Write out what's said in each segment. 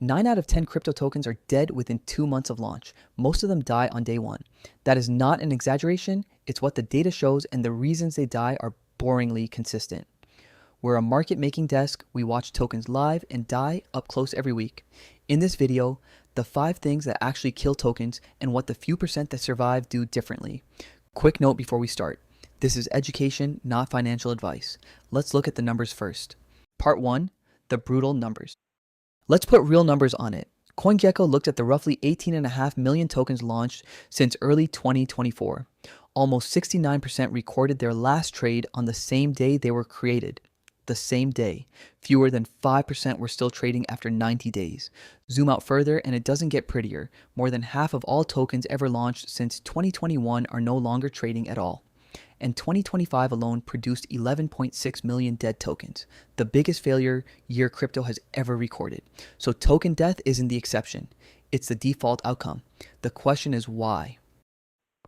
9 out of 10 crypto tokens are dead within 2 months of launch. Most of them die on day one. That is not an exaggeration, it's what the data shows, and the reasons they die are boringly consistent. We're a market making desk. We watch tokens live and die up close every week. In this video, the 5 things that actually kill tokens and what the few percent that survive do differently. Quick note before we start. This is education, not financial advice. Let's look at the numbers first. Part 1, the brutal numbers. Let's put real numbers on it. CoinGecko looked at the roughly 18.5 million tokens launched since early 2024. Almost 69% recorded their last trade on the same day they were created. The same day. Fewer than 5% were still trading after 90 days. Zoom out further and it doesn't get prettier. More than half of all tokens ever launched since 2021 are no longer trading at all. And 2025 alone produced 11.6 million dead tokens, the biggest failure year crypto has ever recorded. So token death isn't the exception. It's the default outcome. The question is why?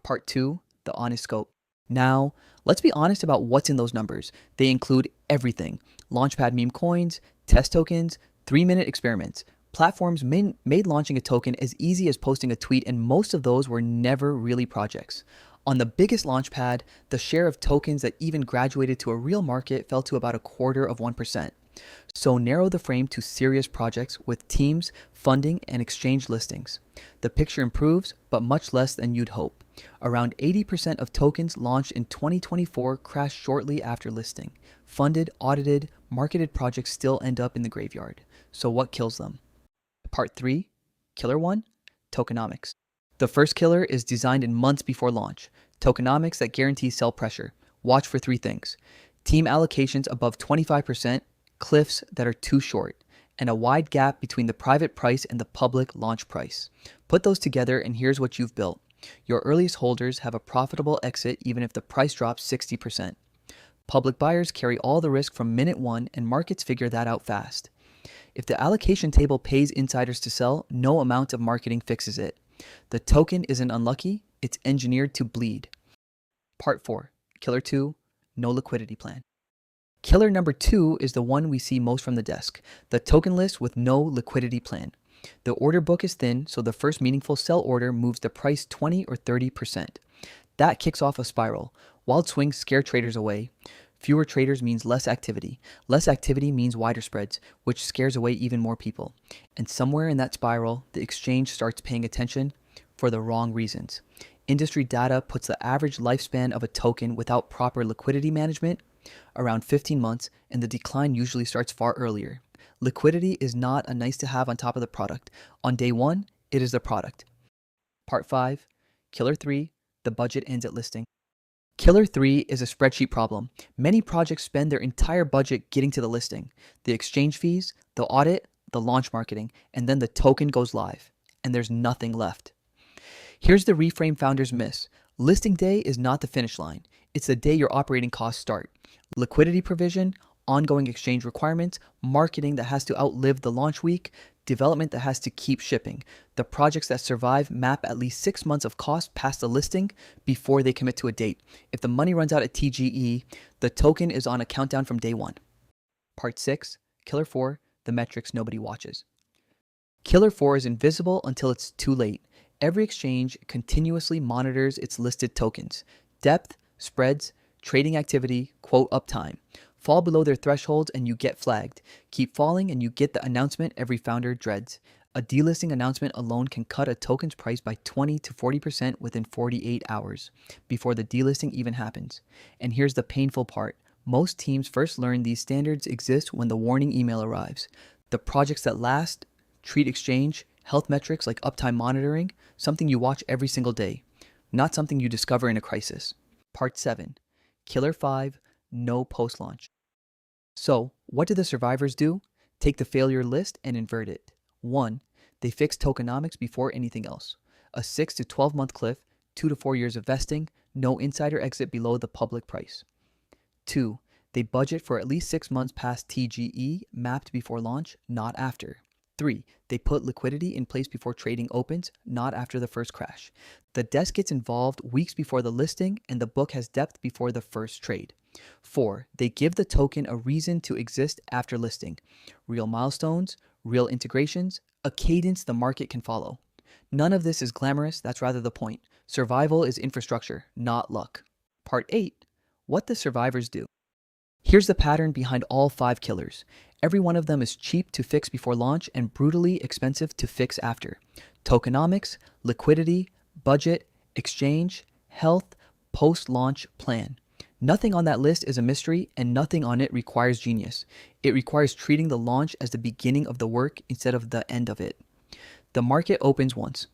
Part 2, the honest scope. Now, let's be honest about what's in those numbers. They include everything. Launchpad meme coins, test tokens, 3-minute experiments. Platforms made launching a token as easy as posting a tweet, and most of those were never really projects. On the biggest launchpad, the share of tokens that even graduated to a real market fell to about 1/4%. So narrow the frame to serious projects with teams, funding, and exchange listings. The picture improves, but much less than you'd hope. Around 80% of tokens launched in 2024 crashed shortly after listing. Funded, audited, marketed projects still end up in the graveyard. So what kills them? Part 3, Killer 1, tokenomics. The first killer is designed in months before launch. Tokenomics that guarantees sell pressure. Watch for 3 things. Team allocations above 25%, cliffs that are too short, and a wide gap between the private price and the public launch price. Put those together and here's what you've built. Your earliest holders have a profitable exit even if the price drops 60%. Public buyers carry all the risk from minute 1 and markets figure that out fast. If the allocation table pays insiders to sell, no amount of marketing fixes it. The token isn't unlucky, it's engineered to bleed. Part 4, Killer 2, no liquidity plan. Killer number 2 is the one we see most from the desk, the token list with no liquidity plan. The order book is thin, so the first meaningful sell order moves the price 20 or 30%. That kicks off a spiral. Wild swings scare traders away. Fewer traders means less activity. Less activity means wider spreads, which scares away even more people. And somewhere in that spiral, the exchange starts paying attention for the wrong reasons. Industry data puts the average lifespan of a token without proper liquidity management around 15 months, and the decline usually starts far earlier. Liquidity is not a nice to have on top of the product. On day 1, it is the product. Part 5, Killer 3, the budget ends at listing. Killer 3 is a spreadsheet problem. Many projects spend their entire budget getting to the listing. The exchange fees, the audit, the launch marketing, and then the token goes live, and there's nothing left. Here's the reframe founders miss. Listing day is not the finish line. It's the day your operating costs start. Liquidity provision, ongoing exchange requirements, marketing that has to outlive the launch week, development that has to keep shipping. The projects that survive map at least 6 months of cost past the listing before they commit to a date. If the money runs out at TGE, the token is on a countdown from day 1. Part 6, Killer 4, the metrics nobody watches. Killer 4 is invisible until it's too late. Every exchange continuously monitors its listed tokens. Depth, spreads, trading activity, quote uptime. Fall below their thresholds and you get flagged. Keep falling and you get the announcement every founder dreads. A delisting announcement alone can cut a token's price by 20 to 40% within 48 hours before the delisting even happens. And here's the painful part. Most teams first learn these standards exist when the warning email arrives. The projects that last treat exchange, health metrics like uptime monitoring, something you watch every single day, not something you discover in a crisis. Part 7, Killer 5, no post-launch. So, what do the survivors do? Take the failure list and invert it. 1. They fix tokenomics before anything else. A 6 to 12 month cliff, 2 to 4 years of vesting, no insider exit below the public price. 2. They budget for at least 6 months past TGE, mapped before launch, not after. 3. They put liquidity in place before trading opens, not after the first crash. The desk gets involved weeks before the listing, and the book has depth before the first trade. 4. They give the token a reason to exist after listing. Real milestones, real integrations, a cadence the market can follow. None of this is glamorous, that's rather the point. Survival is infrastructure, not luck. Part 8. What the survivors do. Here's the pattern behind all 5 killers. Every one of them is cheap to fix before launch and brutally expensive to fix after. Tokenomics, liquidity, budget, exchange, health, post-launch plan. Nothing on that list is a mystery, and nothing on it requires genius. It requires treating the launch as the beginning of the work instead of the end of it. The market opens once.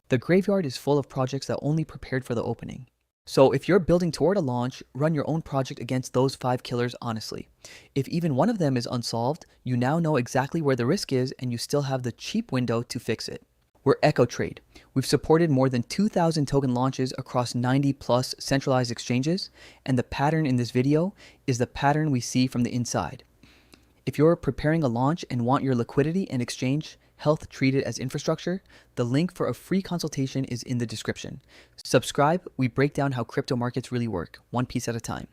The graveyard is full of projects that only prepared for the opening. So if you're building toward a launch, run your own project against those 5 killers honestly. If even one of them is unsolved, you now know exactly where the risk is and you still have the cheap window to fix it. We're Echo Trade. We've supported more than 2,000 token launches across 90 plus centralized exchanges, and the pattern in this video is the pattern we see from the inside. If you're preparing a launch and want your liquidity and exchange health treated as infrastructure, the link for a free consultation is in the description. Subscribe, we break down how crypto markets really work, one piece at a time.